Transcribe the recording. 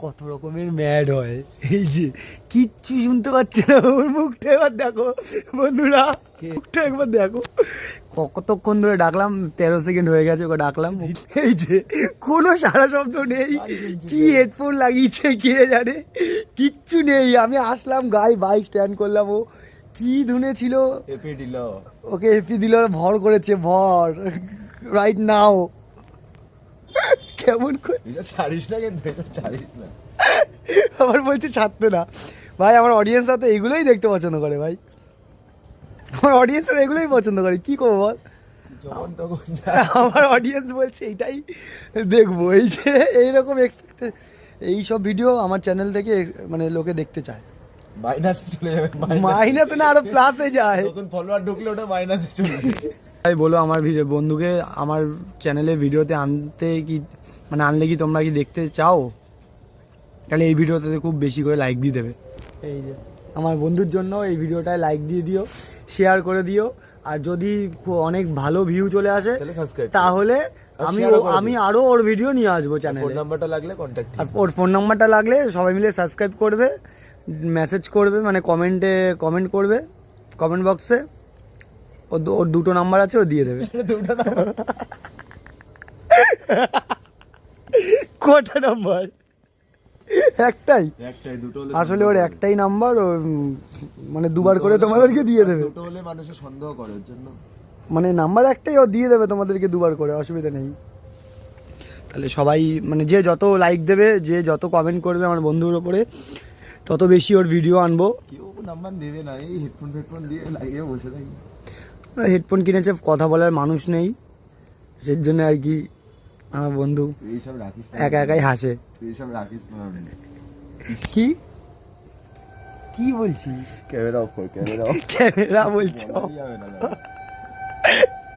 কত রকমের ম্যাড হয়। এই যে কিচ্ছু শুনতে পাচ্ছে না, ওর মুখটা এবার দেখো বন্ধুরা, মুখটা একবার দেখো। কতক্ষণ ধরে ডাকলাম, 13 সেকেন্ড হয়ে গেছে ওকে ডাকলাম, এই যে কোনো সারা শব্দ নেই। কি হেডফোন লাগিয়েছে কে জানে, কিচ্ছু নেই। আমি আসলাম, গায়ে বাইক স্ট্যান্ড করলাম, ও কি ধুনে ছিল, এপি দিল, ওকে এপি দিল, ভর করেছে ভর রাইট নাও। কেমন করে ছাড়িস না, কিন্তু ছাড়িস না। আবার বলছে ছাড়তে না। ভাই আমার অডিয়েন্সরা তো এগুলোই দেখতে পছন্দ করে ভাই, আমার অডিয়েন্সরা এগুলোই পছন্দ করে, কি করবো বল। যখন তখন আমার অডিয়েন্স বলছে এইটাই দেখবো, এই যে এইরকম এক্সপেক্টেড, এইসব ভিডিও আমার চ্যানেল থেকে মানে লোকে দেখতে চায়। মাইনাসে চলে যাবে, মাইনাসে না আরো প্লাসে যায়। নতুন ফলোয়ার ঢুকলে ওটা মাইনাসে চলে যাবে। ভাই বলো আমার ভিডিও বন্ধুকে আমার চ্যানেলে ভিডিওতে আনতে কি, মানে আনলে কি তোমরা কি দেখতে চাও? তাহলে এই ভিডিওতে খুব বেশি করে লাইক দিয়ে দেবে। এই যে আমার বন্ধুর জন্য এই ভিডিওটায় লাইক দিয়ে দিও, শেয়ার করে দিও। আর যদি অনেক ভালো ভিউ চলে আসে তাহলে আমি আরো ওর ভিডিও নিয়ে আসবো চ্যানেলে। ফোন নাম্বারটা লাগলে কন্ট্যাক্ট, আর ওর ফোন নাম্বারটা লাগলে সবাই মিলে সাবস্ক্রাইব করবে, মেসেজ করবে, মানে কমেন্ট করবে কমেন্ট বক্সে। ওর দুটো নাম্বার আছে, ও দিয়ে দেবে। কটা নাম্বার? একটাই, দুটো আসলে ওর একটাই নাম্বার, ও মানে দুবার করে তোমাদেরকে দিয়ে দেবে। দুটো হলে মানুষে সন্দেহ করে, ওর জন্য মানে নাম্বার একটাই, ও দিয়ে দেবে তোমাদেরকে দুবার করে, অসুবিধা নেই। তাহলে সবাই মানে যে যত লাইক দেবে, যে যত কমেন্ট করবে আমার বন্ধুর ওপরে, তত বেশি ওর ভিডিও আনবো। কেউ নাম্বার দেবে না, এই হেডফোন দিয়ে লাগিয়ে বসে থাকি। হেডফোন কিনেছে, কথা বলার মানুষ নেই, সেই জন্য আর কি আমার বন্ধু এইসব রাখিস একা একাই হাসে। এইসব রাখিস না। কি কি বলছিস? ক্যামেরা অফ কর, ক্যামেরা ক্যামেরা বলছো? যাবে না।